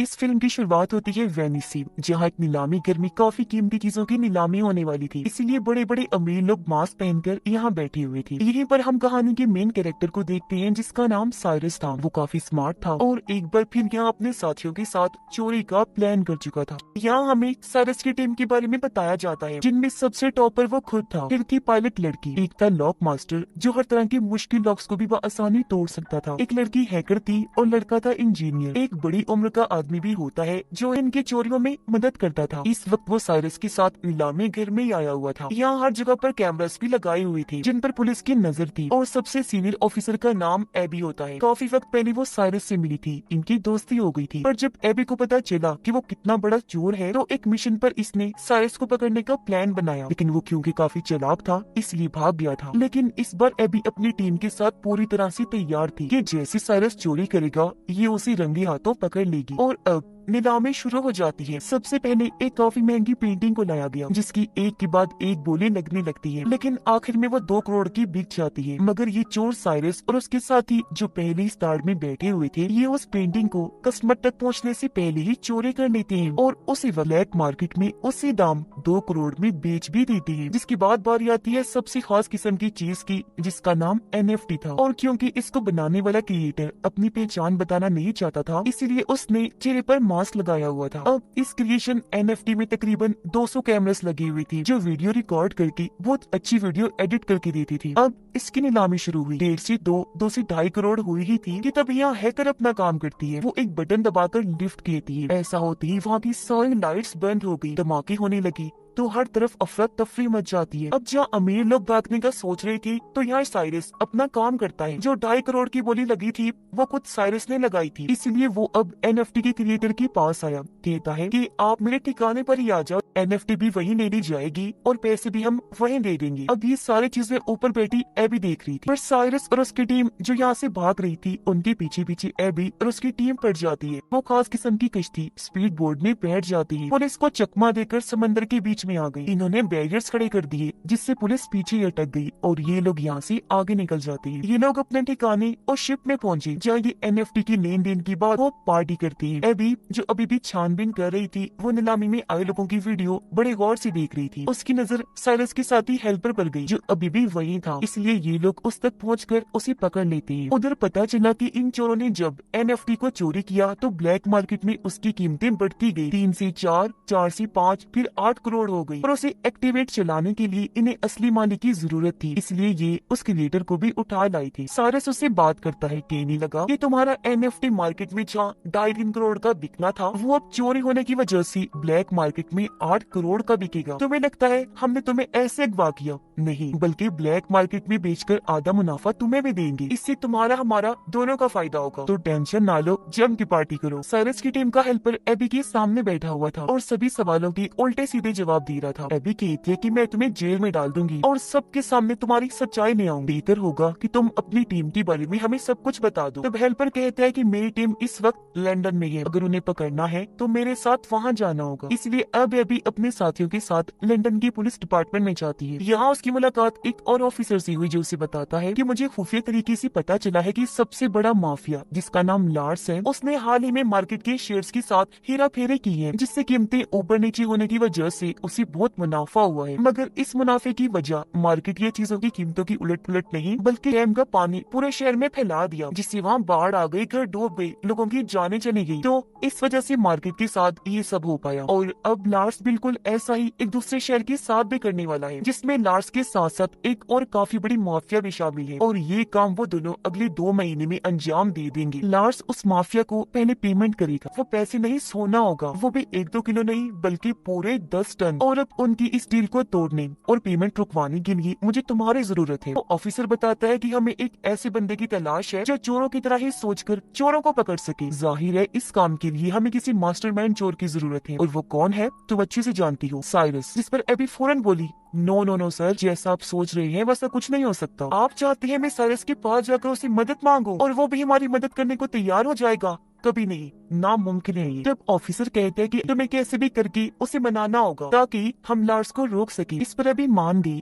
इस फिल्म की शुरुआत होती है वेनिस से, जहाँ एक नीलामी घर में काफी कीमती चीजों की नीलामी होने वाली थी। इसीलिए बड़े बड़े अमीर लोग मास्क पहनकर यहाँ बैठे हुए थे। यहीं पर हम कहानी के मेन कैरेक्टर को देखते हैं, जिसका नाम साइरस था। वो काफी स्मार्ट था और एक बार फिर यहाँ अपने साथियों के साथ चोरी का प्लान कर चुका था। यहाँ हमें साइरस की टीम के बारे में बताया जाता है, जिनमें सबसे टॉपर वो खुद था। फिर थी पायलट लड़की, एक था लॉक मास्टर जो हर तरह के मुश्किल लॉक्स को भी आसानी तोड़ सकता था, एक लड़की हैकर थी और लड़का था इंजीनियर। एक बड़ी उम्र का आदमी भी होता है जो इनके चोरियों में मदद करता था। इस वक्त वो साइरस के साथ नीलामी घर में ही आया हुआ था। यहाँ हर जगह पर कैमरास भी लगाए हुए थे, जिन पर पुलिस की नजर थी। और सबसे सीनियर ऑफिसर का नाम एबी होता है। काफी वक्त पहले वो साइरस से मिली थी, इनकी दोस्ती हो गई थी। पर जब एबी को पता चला कि वो कितना बड़ा चोर है, तो एक मिशन पर इसने साइरस को पकड़ने का प्लान बनाया। लेकिन वो क्योंकि काफी चालाक था, इसलिए भाग गया था। लेकिन इस बार एबी अपनी टीम के साथ पूरी तरह से तैयार थी कि जैसे साइरस चोरी करेगा, ये उसे रंगे हाथों पकड़ लेगी। और अब नीलामी शुरू हो जाती है। सबसे पहले एक काफी महंगी पेंटिंग को लाया गया, जिसकी एक के बाद एक बोली लगने लगती है। लेकिन आखिर में वो 2 करोड़ की बिक जाती है। मगर ये चोर साइरस और उसके साथी जो पहले ही स्टार्ट में बैठे हुए थे, ये उस पेंटिंग को कस्टमर तक पहुंचने से पहले ही चोरी कर लेते हैं और उसे ब्लैक मार्केट में उसी दाम 2 करोड़ में बेच भी देते हैं। जिसके बाद बारी आती है सबसे खास किस्म की चीज की, जिसका नाम एनएफटी था। और क्योंकि इसको बनाने वाला क्रिएटर अपनी पहचान बताना नहीं चाहता था, इसीलिए उसने चेहरे पर मास्क लगाया हुआ था। अब इस क्रिएशन एनएफटी में तकरीबन 200 कैमरास लगी हुई थी, जो वीडियो रिकॉर्ड करके बहुत अच्छी वीडियो एडिट करके देती थी। अब इसकी नीलामी शुरू हुई। 1.5 से 2 से 2.5 करोड़ हुई ही थी कि तब यहाँ हैकर अपना काम करती है। वो एक बटन दबाकर लिफ्ट कहती है। ऐसा होती ही वहाँ की सारी लाइट्स बंद हो गई, धमाके होने लगी, तो हर तरफ अफरा तफरी मच जाती है। अब जहाँ अमीर लोग भागने का सोच रही थी, तो यहाँ साइरस अपना काम करता है। जो 2.5 करोड़ की बोली लगी थी, वो खुद साइरस ने लगाई थी। इसलिए वो अब एनएफटी के क्रिएटर के पास आया, कहता है कि आप मेरे ठिकाने पर ही आ जाओ, एनएफटी भी वहीं ले ली जाएगी और पैसे भी हम वहीं दे देंगे। अब ये सारी चीजें ऊपर बैठी एबी देख रही थी, पर साइरस और उसकी टीम जो यहाँ से भाग रही थी, उनके पीछे पीछे एबी और उसकी टीम पड़ जाती है। वो खास किस्म की कश्ती स्पीड बोर्ड में बैठ जाती है। पुलिस को चकमा देकर समंदर के बीच में आ गई। इन्होंने बैरियर्स खड़े कर दिए, जिससे पुलिस पीछे अटक गई और ये लोग यहाँ से आगे निकल जाते हैं। ये लोग अपने ठिकाने और शिप में पहुंचे, जहाँ ये एनएफटी की लेन देन की बात वो पार्टी करती है। एबी जो अभी भी छानबीन कर रही थी, वो नीलामी में आए लोगों की वीडियो बड़े गौर से देख रही थी। उसकी नजर साइरस के साथी हेल्पर पर गई, जो अभी भी वही था। इसलिए ये लोग उस तक पहुंचकर उसे पकड़ लेते हैं। उधर पता चला कि इन चोरों ने जब एनएफटी को चोरी किया, तो ब्लैक मार्केट में उसकी कीमतें बढ़ती गई। 3 से 4, 4 से 5, फिर 8 करोड़ हो गई। और उसे एक्टिवेट चलाने के लिए इन्हें असली मालिक की जरूरत थी, इसलिए ये उस क्रिएटर को भी उठा लाई थी। साइरस उससे बात करता है, कहने लगा कि तुम्हारा एनएफटी मार्केट में जहाँ 2.5-3 करोड़ का बिकना था, वो अब चोरी होने की वजह से ब्लैक मार्केट में 8 करोड़ का बिकेगा। तुम्हें लगता है हमने तुम्हें ऐसे अगवा किया? नहीं, बल्कि ब्लैक मार्केट में बेचकर आधा मुनाफा तुम्हें भी देंगे। इससे तुम्हारा हमारा दोनों का फायदा होगा, तो टेंशन ना लो, जम की पार्टी करो। साइरस की टीम का हेल्पर एबी के सामने बैठा हुआ था और सभी सवालों के उल्टे सीधे जवाब दे रहा था। एबी कहती है कि मैं तुम्हें जेल में डाल दूंगी और सबके सामने तुम्हारी सच्चाई ले आऊंगी। बेहतर होगा कि तुम अपनी टीम के बारे में हमें सब कुछ बता दो। तब हेल्पर कहता है कि मेरी टीम इस वक्त लंदन में है, अगर उन्हें पकड़ना है तो मेरे साथ वहाँ जाना होगा। इसलिए अब एबी अपने साथियों के साथ लंदन की पुलिस डिपार्टमेंट में जाती है। यहाँ उसकी मुलाकात एक और ऑफिसर से हुई, जो उसे बताता है कि मुझे खुफिया तरीके से पता चला है कि सबसे बड़ा माफिया, जिसका नाम लार्स है, उसने हाल ही में मार्केट के शेयर्स के साथ हेरा फेरी की है, जिससे कीमतें ऊपर नीचे होने की वजह से उसे बहुत मुनाफा हुआ है। मगर इस मुनाफे की वजह मार्केट की चीजों की कीमतों की उलट पुलट नहीं, बल्कि डैम का पानी पूरे शहर में फैला दिया, जिससे वहाँ बाढ़ आ गई, घर डूब गए, लोगों की जानें चली गई। तो इस वजह से मार्केट के साथ ये सब हो पाया। और अब लार्स बिल्कुल ऐसा ही एक दूसरे शहर के साथ भी करने वाला है, जिसमें लार्स के साथ साथ एक और काफी बड़ी माफिया भी शामिल है। और ये काम वो दोनों अगले 2 महीने में अंजाम दे देंगे। लार्स उस माफिया को पहले पेमेंट करेगा। वो पैसे नहीं, सोना होगा, वो भी 1-2 किलो नहीं, बल्कि पूरे 10 टन। और अब उनकी इस डील को तोड़ने और पेमेंट रुकवाने के लिए मुझे तुम्हारी जरूरत है। तो ऑफिसर बताता है कि हमें एक ऐसे बंदे की तलाश है जो चोरों की तरह ही सोचकर चोरों को पकड़ सके। जाहिर है इस काम के लिए हमें किसी मास्टरमाइंड चोर की जरूरत है। और वो कौन है तुम अच्छे से जानती हो, साइरस। जिस पर एबी फौरन बोली, नो नो नो सर, जैसा आप सोच रहे हैं वैसा कुछ नहीं हो सकता। आप चाहते हैं मैं साइरस के पास जाकर उससे मदद मांगू और वो भी हमारी मदद करने को तैयार हो जाएगा? कभी नहीं, नामुमकिन है ये। जब ऑफिसर कहते हैं कि तुम्हें कैसे भी करके उसे मनाना होगा ताकि हम लार्स को रोक सके। इस पर अभी मान गई।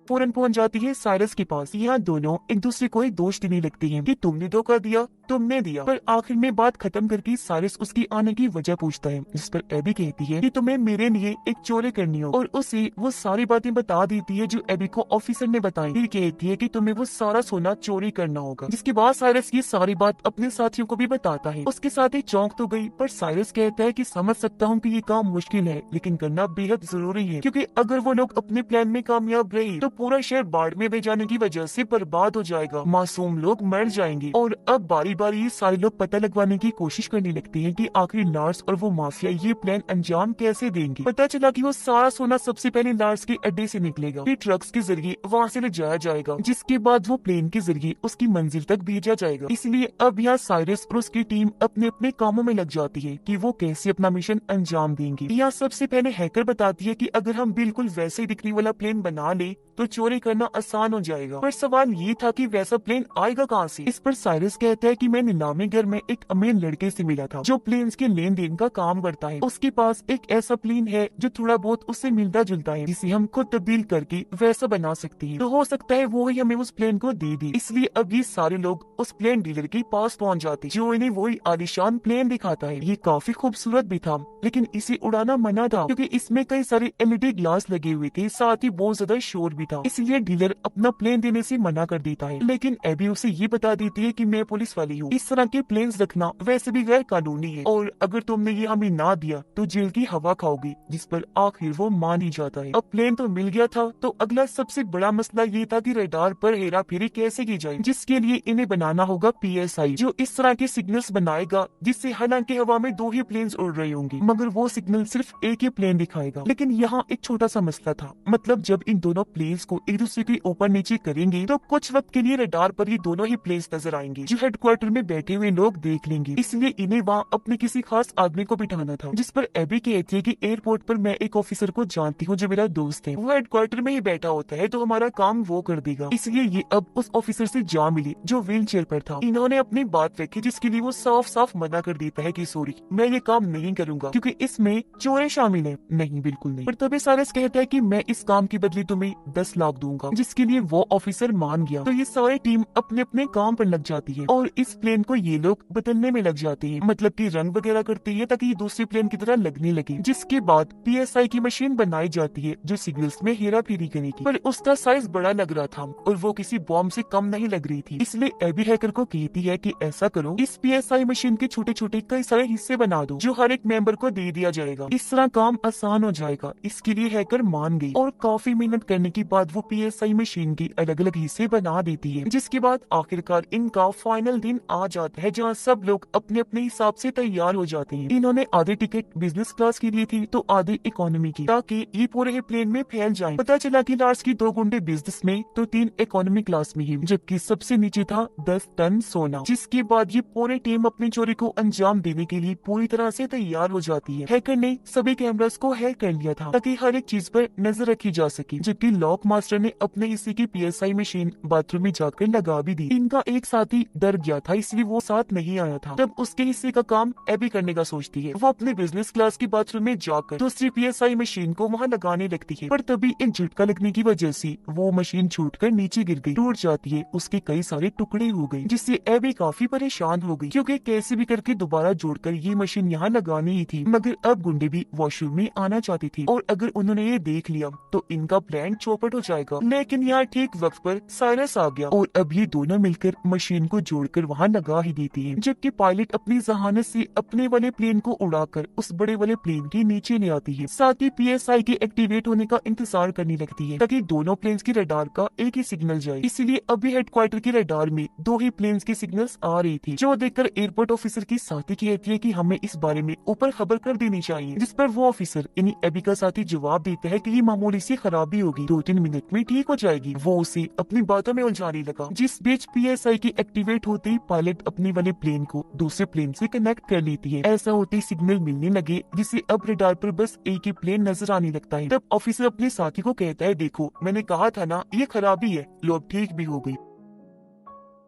फौरन पहुंच जाती है साइरस के पास। यहाँ दोनों एक दूसरे को ही दोष देने लगती हैं कि तुमने धोखा दिया, तुमने दिया। पर आखिर में बात खत्म करके साइरस उसकी आने की वजह पूछता है, जिस पर एबी कहती है कि तुम्हें मेरे लिए एक चोरी करनी हो, और उसे वो सारी बातें बता देती है जो एबी को ऑफिसर ने बताई। फिर कहती है कि तुम्हें वो सारा सोना चोरी करना होगा, जिसके बाद साइरस ये सारी बात अपने साथियों को भी बताता है। उसके साथ ही चौंक तो गई, पर साइरस कहता है कि समझ सकता हूँ कि ये काम मुश्किल है, लेकिन करना बेहद जरूरी है, क्योंकि अगर वो लोग अपने प्लान में कामयाब रहे तो पूरा शहर बाढ़ में बह जाने की वजह से बर्बाद हो जाएगा, मासूम लोग मर जाएंगे। और अब बारी बारी ये सारे लोग पता लगवाने की कोशिश करने लगते हैं कि आखिर लार्स और वो माफिया ये प्लान अंजाम कैसे देंगे। पता चला कि वो सारा सोना सबसे पहले लार्स के अड्डे से निकलेगा, फिर ट्रक्स के जरिए वहाँ से ले जाया जाएगा, जिसके बाद वो प्लेन के जरिए उसकी मंजिल तक भेजा जाएगा। इसलिए अब यहाँ साइरस और उसकी टीम अपने अपने कामों में लग जाती है कि वो कैसे अपना मिशन अंजाम देंगे। यहाँ सबसे पहले हैकर बताती है कि अगर हम बिल्कुल वैसे ही दिखने वाला प्लेन बना ले तो चोरी करना आसान हो जाएगा। पर सवाल ये था कि वैसा प्लेन आएगा कहाँ से। इस पर साइरस कहता है कि मैं नीलामी घर में एक अमीर लड़के से मिला था जो प्लेन्स के लेन देन का काम करता है। उसके पास एक ऐसा प्लेन है जो थोड़ा बहुत उससे मिलता जुलता है, जिसे हम खुद तब्दील करके वैसा बना सकते हैं। तो हो सकता है वो ही हमें उस प्लेन को दे दे। इसलिए अब ये सारे लोग उस प्लेन डीलर के पास पहुँच जाते, जो इन्हें वही आलीशान प्लेन दिखाता है। ये काफी खूबसूरत भी था, लेकिन इसे उड़ाना मना था क्योंकि इसमें कई सारे एलईडी ग्लास लगे हुए थे, साथ ही बहुत ज्यादा शोर भी था। इसलिए डीलर अपना प्लेन देने से मना कर देता है, लेकिन एबी उसे ये बता देती है कि मैं पुलिस वाली हूँ, इस तरह के प्लेन्स रखना वैसे भी गैर कानूनी है, और अगर तुमने ये हमें ना दिया तो जेल की हवा खाओगी। जिस पर आखिर वो मान ही जाता है। अब प्लेन तो मिल गया था, तो अगला सबसे बड़ा मसला ये था कि रडार पर हेरा फेरी कैसे की जाए, जिसके लिए इन्हें बनाना होगा PSI, जो इस तरह के सिग्नल्स बनाएगा जिससे हालांकि हवा में 2 ही प्लेन्स उड़ रहे होंगे, मगर वो सिग्नल सिर्फ एक ही प्लेन दिखाएगा। लेकिन यहाँ एक छोटा सा मसला था, मतलब जब इन दोनों प्लेन्स को एक दूसरे के ऊपर नीचे करेंगे तो कुछ वक्त के लिए रडार पर ही दोनों ही प्लेन्स नजर आएंगे, जो हेडक्वार्टर में बैठे हुए लोग देख लेंगे। इसलिए इन्हें वहाँ अपने किसी खास आदमी को बिठाना था, जिस पर एबी कहती है कि एयरपोर्ट पर मैं एक ऑफिसर को जानती हूँ जो मेरा दोस्त है, वो हेडक्वार्टर में ही बैठा होता है, तो हमारा काम वो कर देगा। इसलिए ये अब उस ऑफिसर से जा मिली जो व्हील चेयर पर था। इन्होंने अपनी बात रखी, जिसके लिए वो साफ साफ मना कर देता है कि सॉरी, मैं ये काम नहीं करूंगा क्योंकि इसमें चोरी शामिल है। नहीं, बिल्कुल नहीं। पर तभी साइरस कहता है कि मैं इस काम के बदले तुम्हें 10 लाख दूंगा, जिसके लिए वो ऑफिसर मान गया। तो ये सारी टीम अपने अपने काम पर लग जाती है और इस प्लेन को ये लोग बदलने में लग जाते हैं, मतलब कि रंग वगैरह करती है ताकि ये दूसरी प्लेन की तरह लगने लगे। जिसके बाद PSI की मशीन बनाई जाती है जो सिग्नल्स में हेरा फेरी करेगी, पर उसका साइज बड़ा लग रहा था और वो किसी बॉम्ब से कम नहीं लग रही थी। इसलिए एबी हैकर को कहती है कि ऐसा करो, इस PSI मशीन के छोटे छोटे कई सारे हिस्से बना दो जो हर एक मेंबर को दे दिया जाएगा, इस तरह काम आसान हो जाएगा। इसके लिए हैकर मान गई और काफी मेहनत करने के बाद वो PSI मशीन के अलग अलग हिस्से बना देती है। जिसके बाद आखिरकार इनका फाइनल दिन आ जाता है, जहाँ सब लोग अपने अपने हिसाब से तैयार हो जाते हैं। इन्होंने आधे टिकट बिजनेस क्लास की ली थी तो आधे इकोनॉमी की, ताकि ये पूरे प्लेन में फैल जाएं। पता चला कि लार्स की 2 गुंडे बिजनेस में तो 3 इकोनॉमी क्लास में ही, जबकि सबसे नीचे था 10 टन सोना। जिसके बाद ये पूरी टीम अपनी चोरी को अंजाम देने के लिए पूरी तरह से तैयार हो जाती है। हैकर ने सभी कैमरास को हैक कर लिया था ताकि हर एक चीज पर नजर रखी जा सके, जबकि लॉक मास्टर ने अपने हिस्से की PSI मशीन बाथरूम में जाकर लगा भी दी। इनका एक साथी डर गया था, इसलिए वो साथ नहीं आया था। तब उसके हिस्से का काम एबी करने का सोचती है। वो अपने बिजनेस क्लास की बाथरूम में जाकर दूसरी PSI मशीन को वहाँ लगाने लगती है, पर तभी एक झटका लगने की वजह से वो मशीन छूटकर नीचे गिर गई, टूट जाती है, उसके कई सारे टुकड़े हो गए, जिससे एबी काफी परेशान हो गई क्योंकि कैसे भी करके दोबारा जोड़कर ये मशीन यहाँ लगानी ही थी। मगर अब गुंडे भी वॉशरूम में आना चाहती थी और अगर उन्होंने ये देख लिया तो इनका प्लान चौपट हो जाएगा। लेकिन यहाँ ठीक वक्त पर साइरस आ गया और अब ये दोनों मिलकर मशीन को जोड़कर वहाँ लगा ही देती है, जबकि पायलट अपनी जहानत से अपने वाले प्लेन को उड़ाकर उस बड़े वाले प्लेन के नीचे ले आती है। साथ ही PSI के एक्टिवेट होने का इंतजार करने लगती है ताकि दोनों प्लेन्स की रडार का एक ही सिग्नल जाए। इसीलिए अभी हेडक्वार्टर की रडार में 2 ही प्लेन्स की सिग्नल्स आ रही थी, जो देखकर एयरपोर्ट ऑफिसर की साथी कहती है कि हमें इस बारे में ऊपर खबर कर देनी चाहिए। जिस पर वो ऑफिसर यानी एबी का साथी जवाब देता है कि ये मामूली सी खराबी होगी, 2-3 मिनट में ठीक हो जाएगी। वो उसे अपनी बातों में उलझाने लगा। जिस बीच PSI की एक्टिवेट होते ही पायलट अपने वाले प्लेन को दूसरे प्लेन से कनेक्ट कर लेती है। ऐसा होते ही सिग्नल मिलने लगे, जिससे अब रडार पर बस एक ही प्लेन नजर आने लगता है। तब ऑफिसर अपने साथी को कहता है, देखो मैंने कहा था ना ये खराबी है, लो अब ठीक भी हो गई।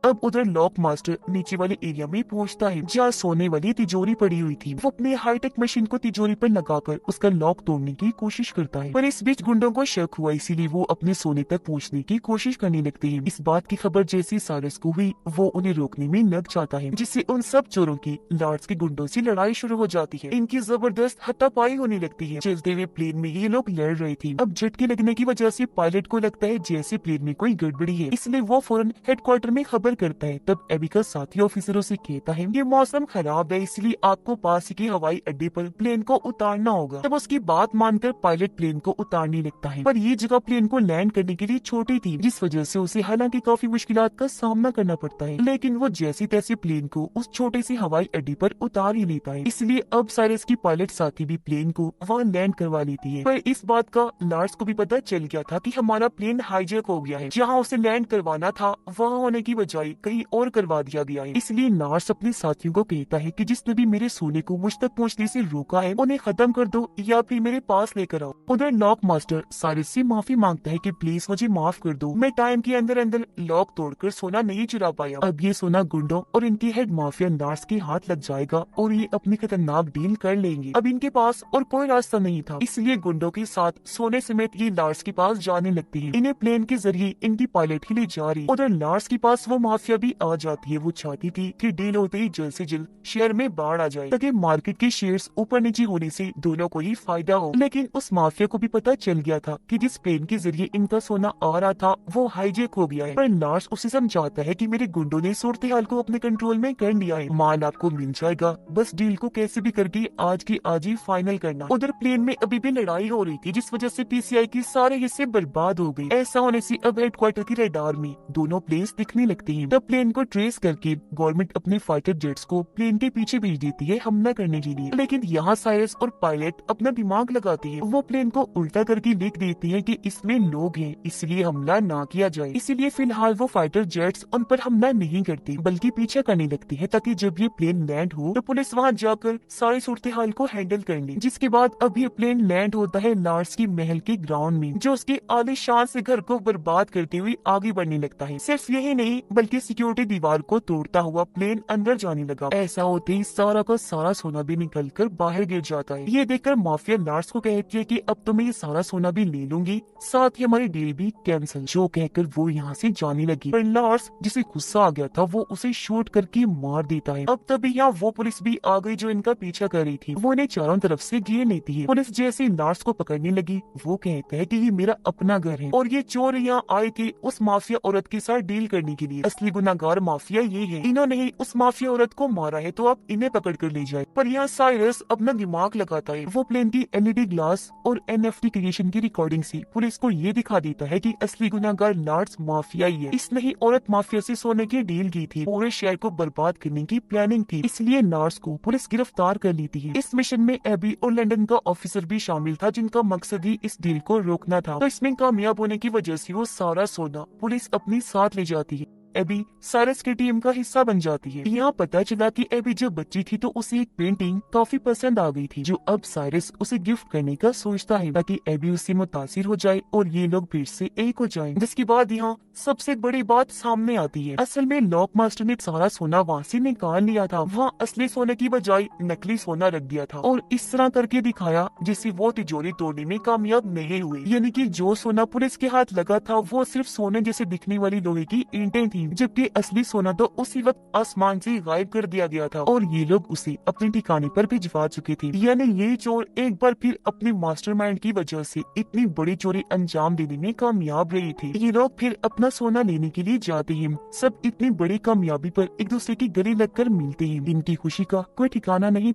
अब उधर लॉक मास्टर नीचे वाले एरिया में पहुंचता है जहाँ सोने वाली तिजोरी पड़ी हुई थी। वो अपने हाईटेक मशीन को तिजोरी पर लगाकर उसका लॉक तोड़ने की कोशिश करता है, पर इस बीच गुंडों को शक हुआ, इसीलिए वो अपने सोने तक पहुंचने की कोशिश करने लगते हैं। इस बात की खबर जैसी सारस को हुई, वो उन्हें रोकने में लग जाता है, जिससे उन सब चोरों की लॉर्ड्स के गुंडों से लड़ाई शुरू हो जाती है। इनकी जबरदस्त हाथापाई होने लगती है। चलते हुए प्लेन में ये लोग लड़ रहे थे। अब झटके लगने की वजह से पायलट को लगता है जैसे प्लेन में कोई गड़बड़ी है, इसलिए वो फौरन हेडक्वार्टर में खबर करता है। तब एबी का साथी ऑफिसरों से कहता है ये मौसम खराब है, इसलिए आपको पास के हवाई अड्डे पर प्लेन को उतारना होगा। तब उसकी बात मानकर पायलट प्लेन को उतारने लगता है, पर ये जगह प्लेन को लैंड करने के लिए छोटी थी, जिस वजह से उसे हालांकि काफी मुश्किलात का सामना करना पड़ता है, लेकिन वो जैसी तैसे प्लेन को उस छोटे से हवाई अड्डे पर उतार ही लेता है। इसलिए अब साइरस की पायलट साथी भी प्लेन को वहाँ लैंड करवा लेती है। पर इस बात का लार्स को भी पता चल गया था कि हमारा प्लेन हाईजैक हो गया है, जहाँ उसे लैंड करवाना था वहाँ होने की बजाय कहीं और करवा दिया गया है। इसलिए लार्स अपने साथियों को कहता है कि जिसने भी मेरे सोने को मुझ तक पहुँचने से रोका है उन्हें खत्म कर दो या फिर मेरे पास लेकर आओ। उधर लॉक मास्टर साइरस से माफी मांगता है कि प्लीज मुझे माफ कर दो, मैं टाइम के अंदर अंदर लॉक तोड़कर सोना नहीं चुरा पाया। अब ये सोना गुंडों और इनके हेड माफिया लार्स के हाथ लग जाएगा और ये अपनी खतरनाक डील कर लेंगे। अब इनके पास और कोई रास्ता नहीं था, इसलिए गुंडों के साथ सोने समेत ये लार्स के पास जाने लगती है। इन्हें प्लेन के जरिए इनकी पायलट ही ले जा रही। उधर लार्स के पास वो माफिया भी आ जाती है। वो चाहती थी कि डील होते ही जल्द से जल्द शेयर में बाढ़ आ जाए, ताकि मार्केट के शेयर्स ऊपर नीचे होने से दोनों को ही फायदा हो। लेकिन उस माफिया को भी पता चल गया था कि जिस प्लेन के जरिए इनका सोना आ रहा था वो हाईजैक हो गया है। पर लार्स उसे समझाता है कि मेरे गुंडों ने सूरत हाल को अपने कंट्रोल में कर लिया है, माल आपको मिल जाएगा, बस डील को कैसे भी करके आज की आज ही फाइनल करना। उधर प्लेन में अभी भी लड़ाई हो रही थी, जिस वजह से पीसीआई के सारे हिस्से बर्बाद हो गए। ऐसा होने से अब हेडक्वार्टर की रडार में दोनों प्लेन्स दिखने लगते हैं। तब प्लेन को ट्रेस करके गवर्नमेंट अपने फाइटर जेट्स को प्लेन के पीछे भेज देती है हमला करने के लिए। लेकिन यहाँ साइरस और पायलट अपना दिमाग लगाती है। वो प्लेन को उल्टा करके लिख देती है कि इसमें लोग हैं, इसलिए हमला ना किया जाए। इसीलिए फिलहाल वो फाइटर जेट्स उन पर हमला नहीं करती, बल्कि पीछे करने लगती है, ताकि जब ये प्लेन लैंड हो तो पुलिस वहाँ जाकर सारी सूरत हाल को हैंडल कर ले। जिसके बाद अब ये प्लेन लैंड होता है लार्स की महल के ग्राउंड में, जो उसके आलीशान से घर को बर्बाद करते हुए आगे बढ़ने लगता है। सिर्फ यही नहीं बल्कि सिक्योरिटी दीवार को तोड़ता हुआ प्लेन अंदर जाने लगा। ऐसा होते ही सारा का सारा सोना भी निकल कर बाहर गिर जाता है। ये देखकर माफिया लार्स को कहती है कि अब तो मैं ये सारा सोना भी ले लूंगी, साथ ही हमारी डील भी कैंसिल। जो कहकर वो यहाँ से जाने लगी, पर लार्स जिसे गुस्सा आ गया था वो उसे शूट करके मार देता है। अब तभी यहाँ वो पुलिस भी आ गई जो इनका पीछा कर रही थी। वो इन्हें चारों तरफ से घेर लेती है। पुलिस जैसे लार्स को पकड़ने लगी, वो कहता है कि ये मेरा अपना घर है और ये चोर यहाँ आए थे उस माफिया औरत के साथ डील करने के लिए। असली गुनाहगार माफिया ये है, इन्होंने ही उस माफिया औरत को मारा है, तो आप इन्हें पकड़ कर ले जाए। पर यहाँ साइरस अपना दिमाग लगाता है। वो प्लेन की एलईडी ग्लास और एनएफटी क्रिएशन की रिकॉर्डिंग से पुलिस को ये दिखा देता है कि असली गुनाहगार लार्स माफिया ही है। इसने ही औरत माफिया से सोने की डील की थी, पूरे शहर को बर्बाद करने की प्लानिंग थी, इसलिए लार्स को पुलिस गिरफ्तार कर लेती है। इस मिशन में एबी और लंदन का ऑफिसर भी शामिल था, जिनका मकसद ही इस डील को रोकना था। तो इसमें कामयाब होने की वजह से वो सारा सोना पुलिस अपने साथ ले जाती है। एबी साइरस की टीम का हिस्सा बन जाती है। यहाँ पता चला कि एबी जब बच्ची थी तो उसे एक पेंटिंग काफी पसंद आ गई थी, जो अब साइरस उसे गिफ्ट करने का सोचता है, ताकि एबी उससे मुतासिर हो जाए और ये लोग फिर से एक हो जाएं। जिसके बाद यहाँ सबसे बड़ी बात सामने आती है। असल में लॉक मास्टर ने सारा सोना वहाँ से निकाल लिया था। वहाँ असली सोने की बजाय नकली सोना रख दिया था और इस तरह करके दिखाया जिससे वो तिजोरी तोड़ने में कामयाब नहीं हुए। यानी कि जो सोना पुलिस के हाथ लगा था वो सिर्फ सोने जैसे दिखने वाली लोहे की ईंटें थी, जबकि असली सोना तो उसी वक्त आसमान से गायब कर दिया गया था और ये लोग उसे अपने ठिकाने पर भिजवा चुके थे। यानी ये चोर एक बार फिर अपने मास्टरमाइंड की वजह से इतनी बड़ी चोरी अंजाम देने में कामयाब रही थी। ये लोग फिर अपना सोना लेने के लिए जाते हैं। सब इतनी बड़ी कामयाबी पर एक दूसरे की गले लगकर मिलते हैं। इनकी खुशी का कोई ठिकाना नहीं।